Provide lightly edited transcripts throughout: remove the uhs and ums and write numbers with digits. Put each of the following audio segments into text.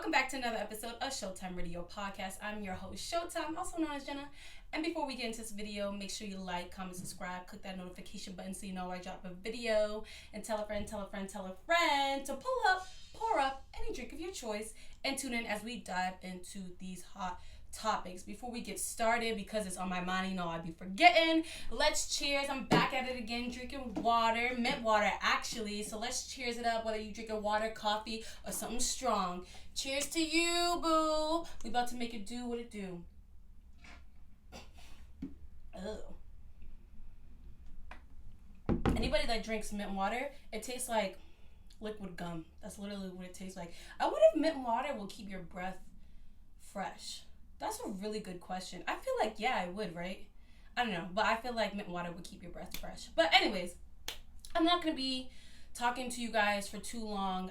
welcome back to another episode of Showtime Radio Podcast. I'm your host, Showtime, also known as Jenna. And before we get into this video, make sure you like, comment, subscribe, click that notification button so you know I drop a video, and tell a friend, tell a friend, tell a friend to pull up, pour up any drink of your choice, and tune in as we dive into these hot topics. Before we get started, because it's on my mind, you know I'd be forgetting, let's cheers. I'm back at it again, drinking water, mint water actually, so let's cheers it up, whether you drinking water, coffee, or something strong. Cheers to you, boo. We about to make it do what it do. Ugh. Anybody that drinks mint water, it tastes like liquid gum. That's literally what it tastes like. I wonder if mint water will keep your breath fresh. That's a really good question. I feel like, yeah, I would, right? I don't know, but I feel like mint water would keep your breath fresh. But anyways, I'm not going to be talking to you guys for too long.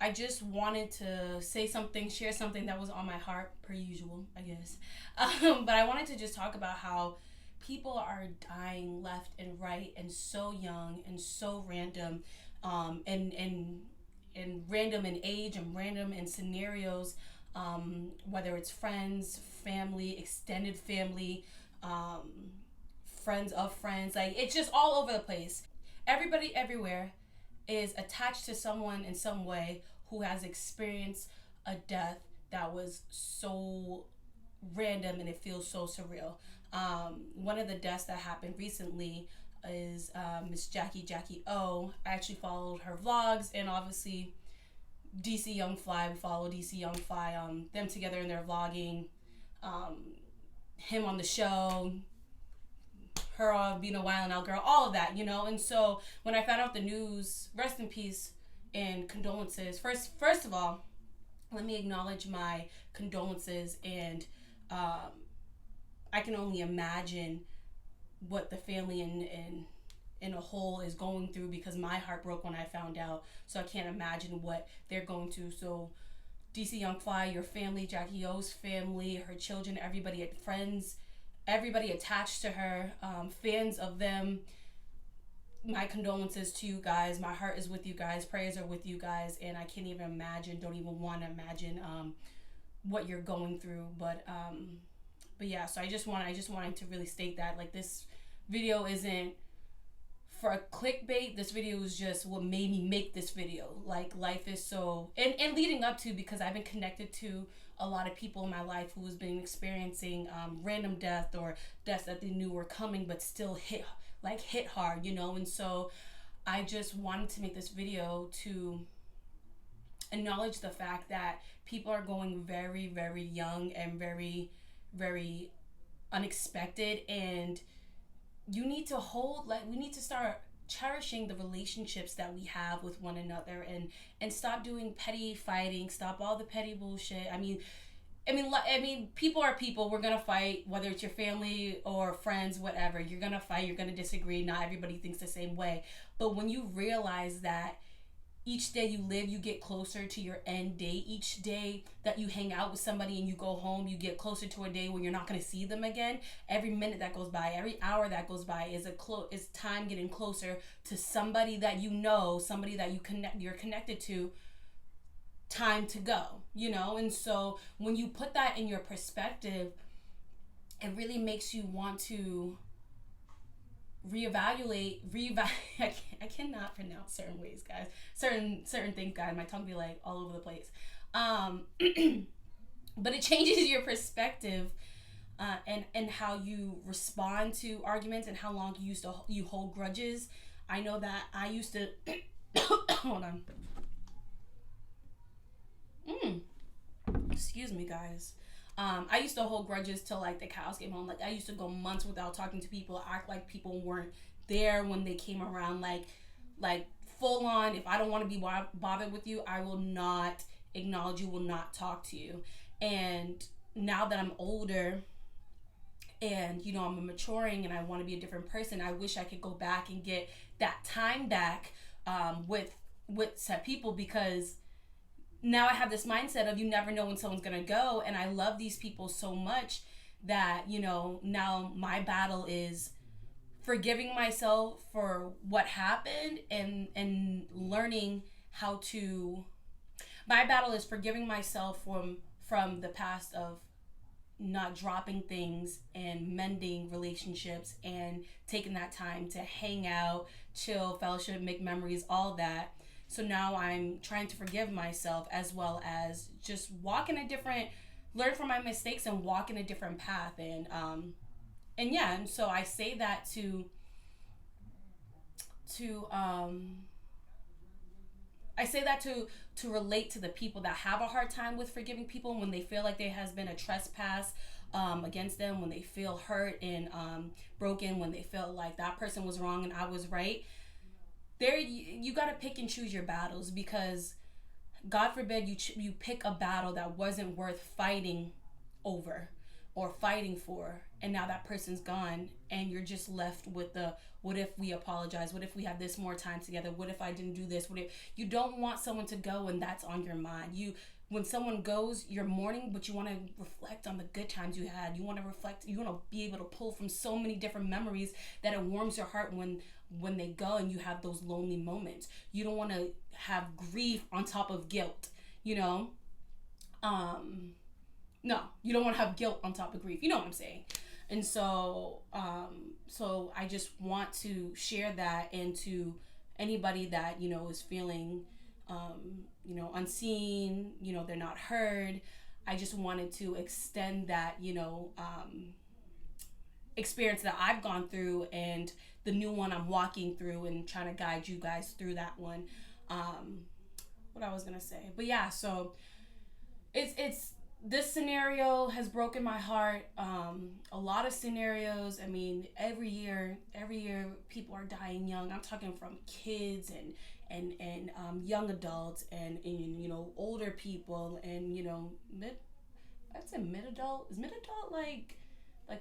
I just wanted to say something, share something that was on my heart, per usual, I guess. But I wanted to just talk about how people are dying left and right and so young and so random, and random in age and random in scenarios. Whether it's friends, family, extended family, friends of friends, like it's just all over the place. Everybody everywhere is attached to someone in some way who has experienced a death that was so random and it feels so surreal. One of the deaths that happened recently is Miss Jackie O. I actually followed her vlogs, and obviously DC Young Fly. We follow DC Young Fly. Them together in their vlogging. Him on the show. Her being a Wild 'N Out girl. All of that, you know. And so when I found out the news, rest in peace and condolences. First of all, let me acknowledge my condolences, and I can only imagine what the family in a whole is going through, because my heart broke when I found out, so I can't imagine what they're going through. So DC Young Fly, your family, Jackie O's family, her children, everybody, friends, everybody attached to her, fans of them, my condolences to you guys. My heart is with you guys, prayers are with you guys, and I can't even imagine, don't even want to imagine what you're going through. But yeah, so I just wanted to really state that, like, this video isn't for a clickbait. This video is just what made me make this video. Like, life is so, and leading up to, because I've been connected to a lot of people in my life who has been experiencing random death, or deaths that they knew were coming but still hit hard, you know. And so I just wanted to make this video to acknowledge the fact that people are going very, very young and very, very unexpected, and you need to we need to start cherishing the relationships that we have with one another, and stop doing petty fighting, stop all the petty bullshit. I mean, people are people. We're gonna fight, whether it's your family or friends, whatever. You're gonna fight, you're gonna disagree. Not everybody thinks the same way. But when you realize that each day you live, you get closer to your end date. Each day that you hang out with somebody and you go home, you get closer to a day when you're not going to see them again. Every minute that goes by, every hour that goes by is time getting closer to somebody that you know, somebody that you're connected to. Time to go, you know. And so when you put that in your perspective, it really makes you want to reevaluate. I cannot pronounce certain ways, guys. Certain things, guys. My tongue be like all over the place. But it changes your perspective, and how you respond to arguments, and how long you hold grudges. I know that I used to hold on. Excuse me, guys. I used to hold grudges till like the cows came home. Like, I used to go months without talking to people, act like people weren't there when they came around. Like full on, if I don't want to be bothered with you, I will not acknowledge you, will not talk to you. And now that I'm older, and you know, I'm maturing and I want to be a different person, I wish I could go back and get that time back with set people, because now I have this mindset of you never know when someone's gonna go, and I love these people so much that, you know, now my battle is forgiving myself for what happened, and learning how to My battle is forgiving myself from the past of not dropping things and mending relationships and taking that time to hang out, chill, fellowship, make memories, all that. So now I'm trying to forgive myself, as well as just walk in a different, learn from my mistakes and walk in a different path. And yeah, and so I say that to I say that to relate to the people that have a hard time with forgiving people when they feel like there has been a trespass against them, when they feel hurt and broken, when they feel like that person was wrong and I was right. There, you got to pick and choose your battles, because God forbid you pick a battle that wasn't worth fighting over or fighting for, and now that person's gone and you're just left with the what if we apologize, what if we have this more time together, what if I didn't do this, what if you don't want someone to go and that's on your mind. You When someone goes, you're mourning, but you want to reflect on the good times you had. You want to reflect, you want to be able to pull from so many different memories that it warms your heart when they go and you have those lonely moments. You don't want to have grief on top of guilt, you know? No, you don't want to have guilt on top of grief. You know what I'm saying? And so I just want to share that, and to anybody that, is feeling, unseen, they're not heard. I just wanted to extend that, experience that I've gone through and the new one I'm walking through, and trying to guide you guys through that one. What I was going to say, but yeah, so it's, this scenario has broken my heart. A lot of scenarios. I mean, every year people are dying young. I'm talking from kids and young adults and older people and I'd say mid adult. Is mid adult like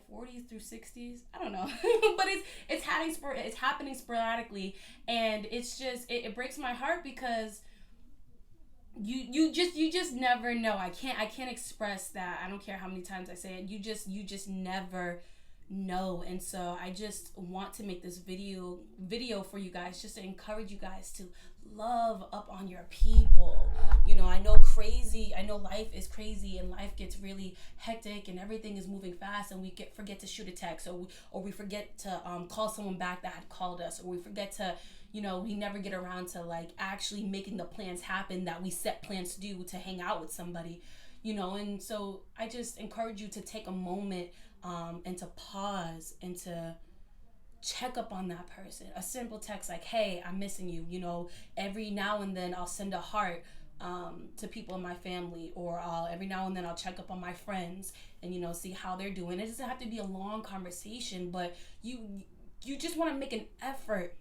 40s through 60s? I don't know, but it's happening sporadically, and it's just it breaks my heart, because you just never know. I can't express that. I don't care how many times I say it. You just never know. And so I just want to make this video for you guys, just to encourage you guys to love up on your people. I know life is crazy and life gets really hectic and everything is moving fast, and we forget to shoot a text, or we forget to call someone back that had called us, or we forget to we never get around to actually making the plans happen that we set plans to do, to hang out with somebody, and so I just encourage you to take a moment and to pause and to check up on that person. A simple text like, hey, I'm missing you. Every now and then I'll send a heart to people in my family, or every now and then I'll check up on my friends and see how they're doing. It doesn't have to be a long conversation, but you just want to make an effort.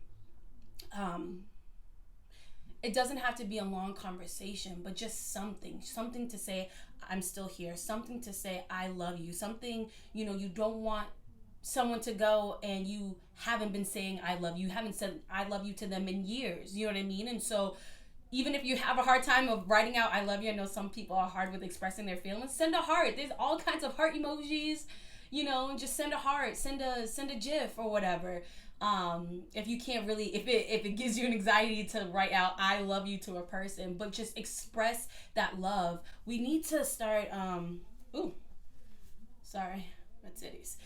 It doesn't have to be a long conversation, but just something to say, I'm still here, something to say, I love you, something, you don't want someone to go and you haven't been saying I love you, haven't said I love you to them in years, you know what I mean? And so even if you have a hard time of writing out I love you, I know some people are hard with expressing their feelings, send a heart. There's all kinds of heart emojis, just send a heart, send a GIF or whatever. If you can't really, if it gives you an anxiety to write out I love you to a person, but just express that love. We need to start, sorry, my titties.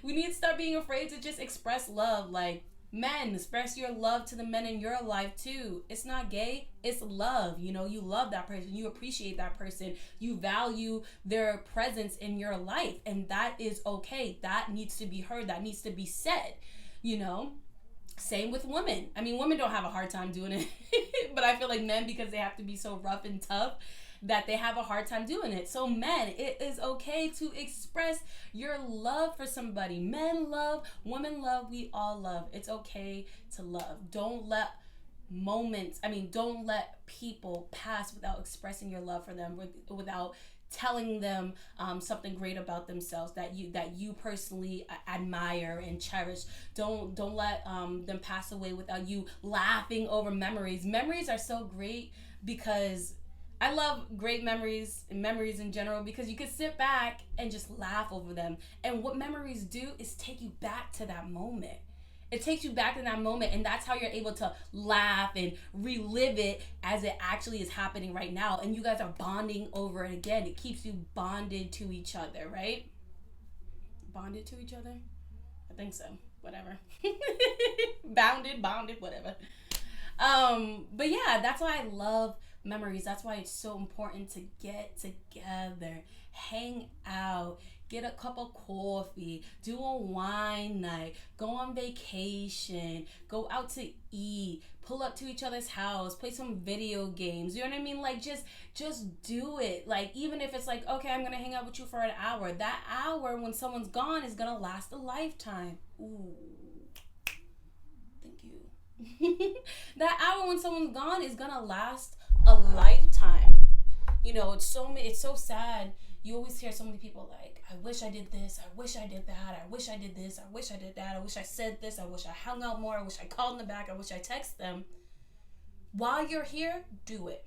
We need to start being afraid to just express love. Like, men, express your love to the men in your life too. It's not gay, it's love. You love that person, you appreciate that person, you value their presence in your life, and that is okay. That needs to be heard, that needs to be said. Same with women. I mean, women don't have a hard time doing it, but I feel like men, because they have to be so rough and tough, that they have a hard time doing it. So men, it is okay to express your love for somebody. Men love, women love, we all love. It's okay to love. Don't let people pass without expressing your love for them, without telling them something great about themselves that you personally admire and cherish. Don't let them pass away without you laughing over memories. Memories are so great, because I love great memories and memories in general, because you can sit back and just laugh over them. And what memories do is take you back to that moment. It takes you back in that moment, and that's how you're able to laugh and relive it as it actually is happening right now. And you guys are bonding over it again. It keeps you bonded to each other, right? Bonded to each other? I think so. Whatever. Bounded, bonded, whatever. But yeah, that's why I love memories. That's why it's so important to get together, hang out, get a cup of coffee, do a wine night, go on vacation, go out to eat, pull up to each other's house, play some video games. You know what I mean? Like just do it. Like even if it's like, okay, I'm gonna hang out with you for an hour. That hour when someone's gone is gonna last a lifetime. Ooh. Thank you. That hour when someone's gone is gonna last a lifetime. You know, it's so sad. You always hear so many people like, I wish I did this, I wish I did that, I wish I did this, I wish I did that, I wish I said this, I wish I hung out more, I wish I called them back, I wish I texted them. While you're here, do it.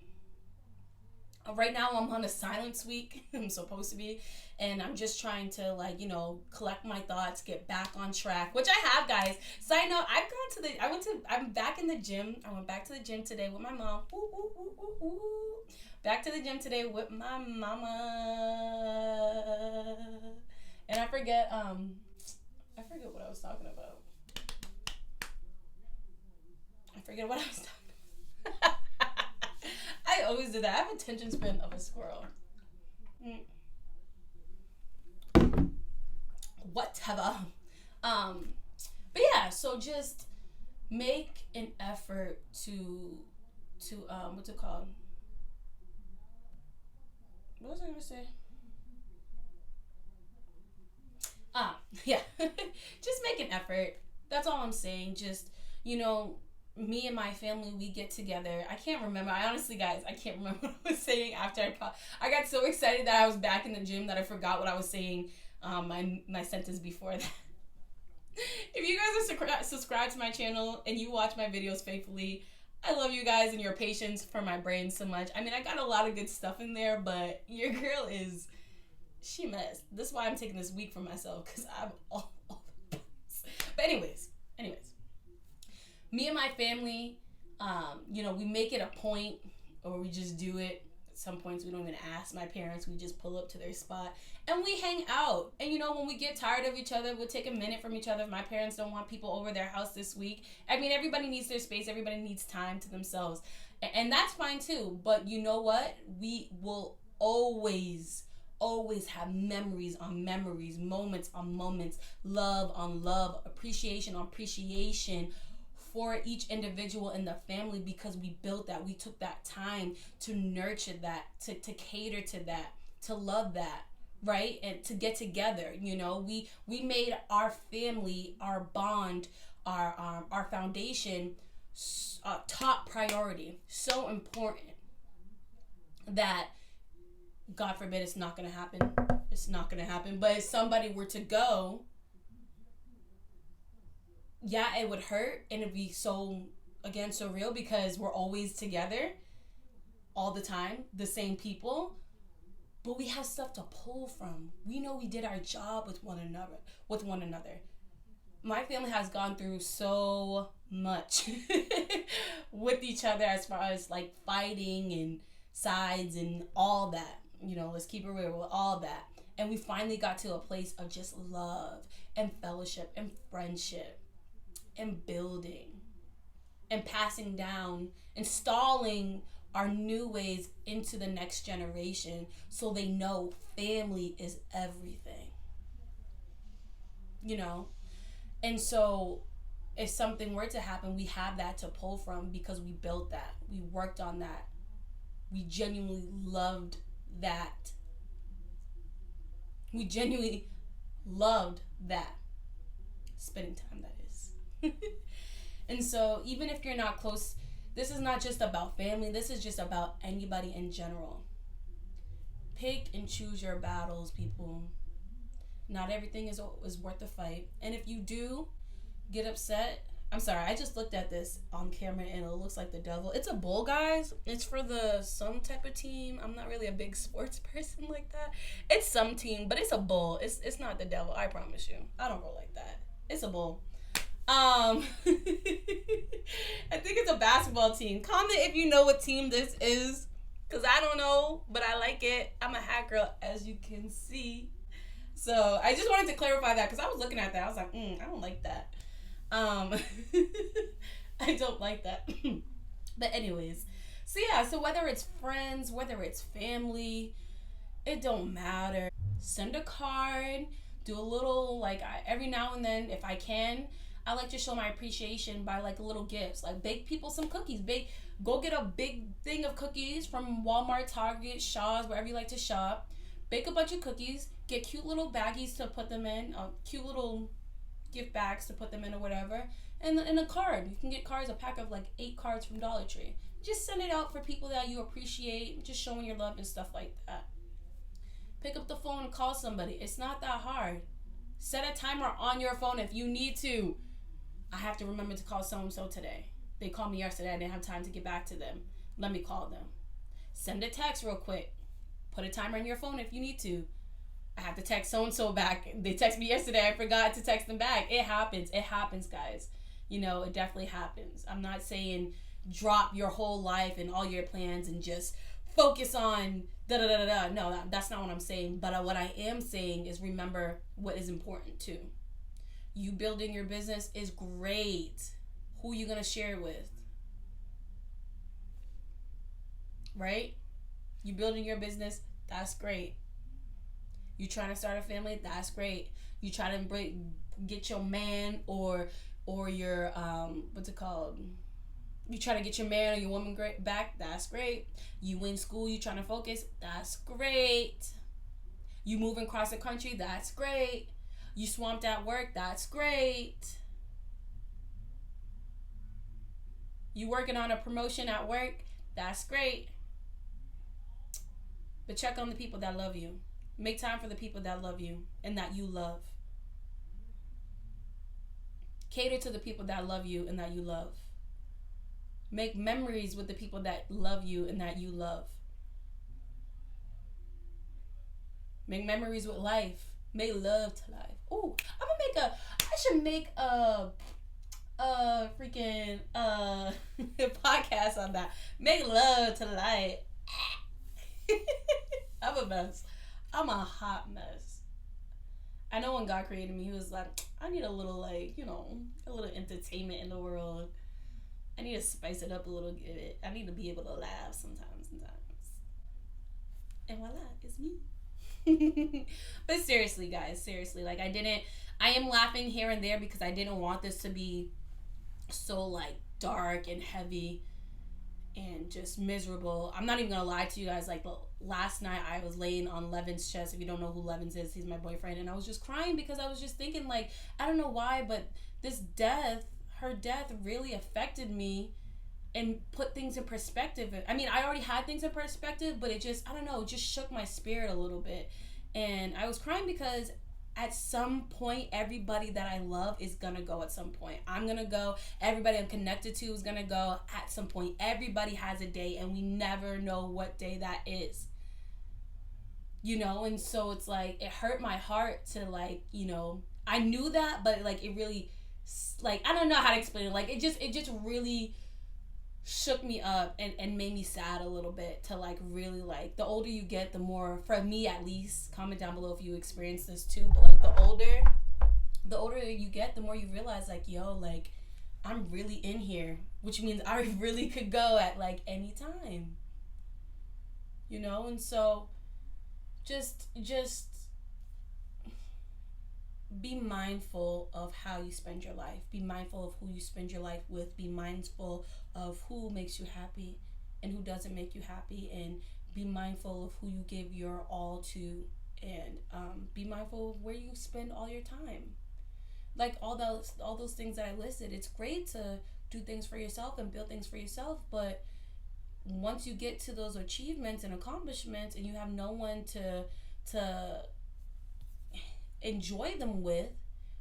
Right now I'm on a silence week. I'm supposed to be, and I'm just trying to, like, you know, collect my thoughts, get back on track, which I have, guys. Side note, I'm back in the gym. I went back to the gym today with my mom. Ooh, ooh, ooh, ooh, ooh. Back to the gym today with my mama. And I forget what I was talking about. I always do that. I have attention span of a squirrel. Whatever. But yeah, so just make an effort to what's it called? What was I gonna say? Yeah. Just make an effort. That's all I'm saying. Just, you know, me and my family, we get together. I can't remember. I honestly, guys, I can't remember what I was saying after I got so excited that I was back in the gym that I forgot what I was saying. My sentence before that. If you guys are subscribed to my channel and you watch my videos faithfully, I love you guys and your patience for my brain so much. I mean, I got a lot of good stuff in there, but your girl she messed. This is why I'm taking this week for myself, because I'm all over the place. But anyways, me and my family, you know, we make it a point, or we just do it. At some points, we don't even ask my parents. We just pull up to their spot and we hang out. And you know, when we get tired of each other, we'll take a minute from each other. If my parents don't want people over their house this week, I mean, everybody needs their space. Everybody needs time to themselves, and that's fine too. But you know what? We will always have memories on memories, moments on moments, love on love, appreciation on appreciation for each individual in the family, because we built that. We took that time to nurture that, to cater to that, to love that, right? And to get together. You know, we made our family, our bond, our foundation top priority. So important that, God forbid, it's not going to happen. It's not going to happen. But if somebody were to go, yeah, it would hurt, and it'd be so real, because we're always together all the time, the same people, but we have stuff to pull from. We know we did our job with one another. My family has gone through so much with each other, as far as like fighting and sides and all that. You know, let's keep it real with all that. And we finally got to a place of just love and fellowship and friendship and building and passing down, installing our new ways into the next generation, so they know family is everything. You know? And so if something were to happen, we have that to pull from, because we built that. We worked on that. We genuinely loved that. We genuinely loved that. Spending time, that is. And so even if you're not close, this is not just about family. This is just about anybody in general. Pick and choose your battles, people. Not everything is worth the fight. And if you do get upset, I'm sorry, I just looked at this on camera and it looks like the devil. It's a bull, guys. It's for some type of team. I'm not really a big sports person like that. It's some team, but it's a bull. It's not the devil, I promise you. I don't roll like that. It's a bull. I think it's a basketball team. Comment if you know what team this is, because I don't know, but I like it. I'm a hat girl, as you can see. So I just wanted to clarify that because I was looking at that. I was like, I don't like that. Um, I don't like that. But anyways, so yeah, so whether it's friends, whether it's family, it don't matter. Send a card, do a little like every now and then if I can. I like to show my appreciation by like little gifts, like bake people some cookies. Go get a big thing of cookies from Walmart, Target, Shaw's, wherever you like to shop. Bake a bunch of cookies. Get cute little baggies to put them in, cute little gift bags to put them in or whatever. And a card. You can get cards, a pack of like 8 cards from Dollar Tree. Just send it out for people that you appreciate, just showing your love and stuff like that. Pick up the phone and call somebody. It's not that hard. Set a timer on your phone if you need to. I have to remember to call so-and-so today. They called me yesterday. I didn't have time to get back to them. Let me call them. Send a text real quick. Put a timer on your phone if you need to. I have to text so-and-so back. They texted me yesterday. I forgot to text them back. It happens. It happens, guys. You know, it definitely happens. I'm not saying drop your whole life and all your plans and just focus on da-da-da-da-da. No, that's not what I'm saying. But what I am saying is remember what is important too. You building your business is great. Who you going to share it with? Right? You building your business, that's great. You trying to start a family, that's great. You try to get your man or your what's it called? You try to get your man or your woman back, that's great. You in school, you trying to focus, that's great. You moving across the country, that's great. You swamped at work, that's great. You working on a promotion at work, that's great. But check on the people that love you. Make time for the people that love you and that you love. Cater to the people that love you and that you love. Make memories with the people that love you and that you love. Make memories with life. Make love to life. Ooh, I should make a freaking podcast on that. Make love to life. I'm a mess. I'm a hot mess. I know when God created me, he was like, I need a little a little entertainment in the world. I need to spice it up a little bit. I need to be able to laugh sometimes. And voila, it's me. But seriously, guys, like I am laughing here and there because I didn't want this to be so like dark and heavy and just miserable. I'm not even gonna lie to you guys. Like last night, I was laying on Levin's chest. If you don't know who Levins is, he's my boyfriend, and I was just crying because I was just thinking, like, I don't know why, but her death, really affected me and put things in perspective. I mean, I already had things in perspective, but it just, I don't know, it just shook my spirit a little bit, and I was crying because at some point, everybody that I love is gonna go at some point. I'm gonna go. Everybody I'm connected to is gonna go at some point. Everybody has a day, and we never know what day that is. You know, and so it's like, it hurt my heart to like, I knew that, but like, it really, like, I don't know how to explain it. Like, it just really shook me up and made me sad a little bit to like really like the older you get, the more, for me at least, comment down below if you experience this too, but like the older you get, the more you realize like, yo, like I'm really in here, which means I really could go at like any time, and so just be mindful of how you spend your life. Be mindful of who you spend your life with. Be mindful of who makes you happy and who doesn't make you happy. And be mindful of who you give your all to. And be mindful of where you spend all your time. Like all those things that I listed, it's great to do things for yourself and build things for yourself. But once you get to those achievements and accomplishments and you have no one to enjoy them with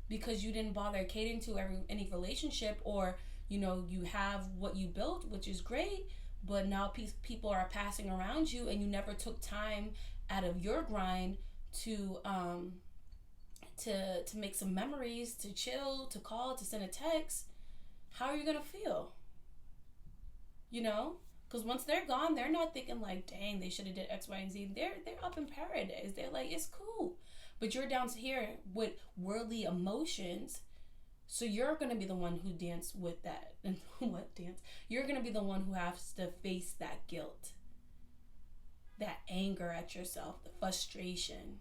because you didn't bother catering to any relationship, or you have what you built, which is great, but now people are passing around you and you never took time out of your grind to to make some memories, to chill, to call, to send a text, how are you gonna feel? You know? Because once they're gone, they're not thinking like, dang, they should have did X, Y, and Z. They're up in paradise. They're like, it's cool. But you're down here with worldly emotions. So you're going to be the one who dance with that. And what dance? You're going to be the one who has to face that guilt. That anger at yourself. The frustration.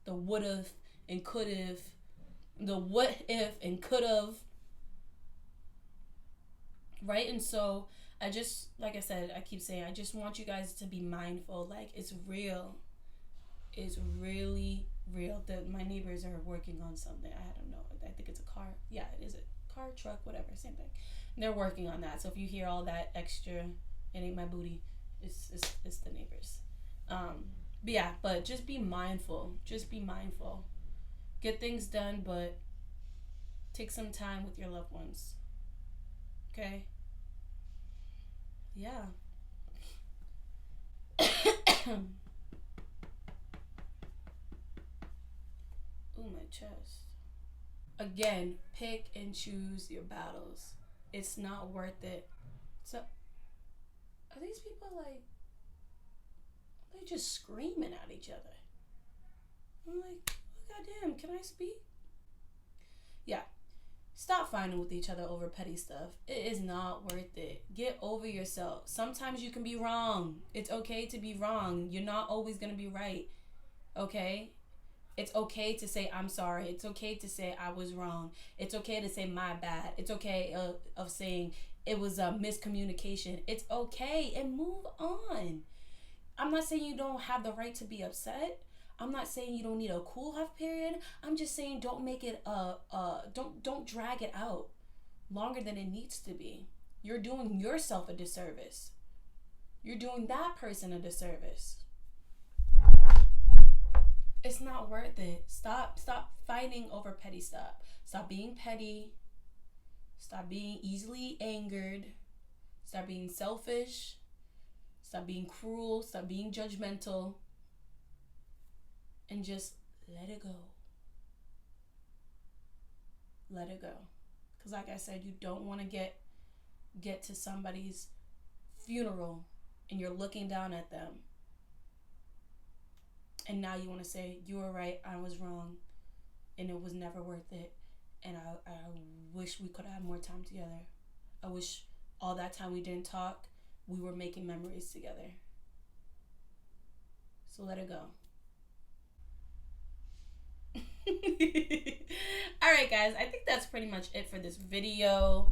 The would've and could've. The what if and could've. Right? And so I just, like I said, I keep saying, I just want you guys to be mindful. Like, it's real. It's really real. My neighbors are working on something. I don't know. I think it's a car. Yeah, it is a car, truck, whatever. Same thing. And they're working on that. So if you hear all that extra, it ain't my booty. It's the neighbors. But just be mindful. Just be mindful. Get things done, but take some time with your loved ones. Okay? Yeah. Ooh, my chest. Again, pick and choose your battles. It's not worth it. So, are these people like, they just screaming at each other? I'm like, oh, goddamn, can I speak? Yeah. Stop fighting with each other over petty stuff. It is not worth it. Get over yourself. Sometimes you can be wrong. It's okay to be wrong. You're not always going to be right. Okay? It's okay to say, I'm sorry. It's okay to say, I was wrong. It's okay to say, my bad. It's okay of saying, it was a miscommunication. It's okay, and move on. I'm not saying you don't have the right to be upset. I'm not saying you don't need a cool off period. I'm just saying don't make it don't drag it out longer than it needs to be. You're doing yourself a disservice. You're doing that person a disservice. It's not worth it. Stop fighting over petty stuff. Stop being petty. Stop being easily angered. Stop being selfish. Stop being cruel. Stop being judgmental. And just let it go. Let it go. Because like I said, you don't want to get to somebody's funeral and you're looking down at them. And now you want to say, you were right, I was wrong, and it was never worth it. And I wish we could have had more time together. I wish all that time we didn't talk, we were making memories together. So let it go. Alright guys, I think that's pretty much it for this video.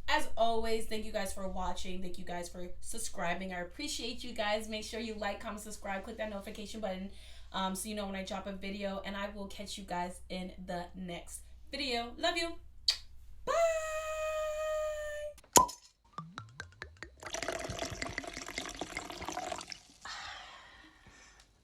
As always, thank you guys for watching. Thank you guys for subscribing. I appreciate you guys. Make sure you like, comment, subscribe, click that notification button so you know when I drop a video, and I will catch you guys in the next video. Love you.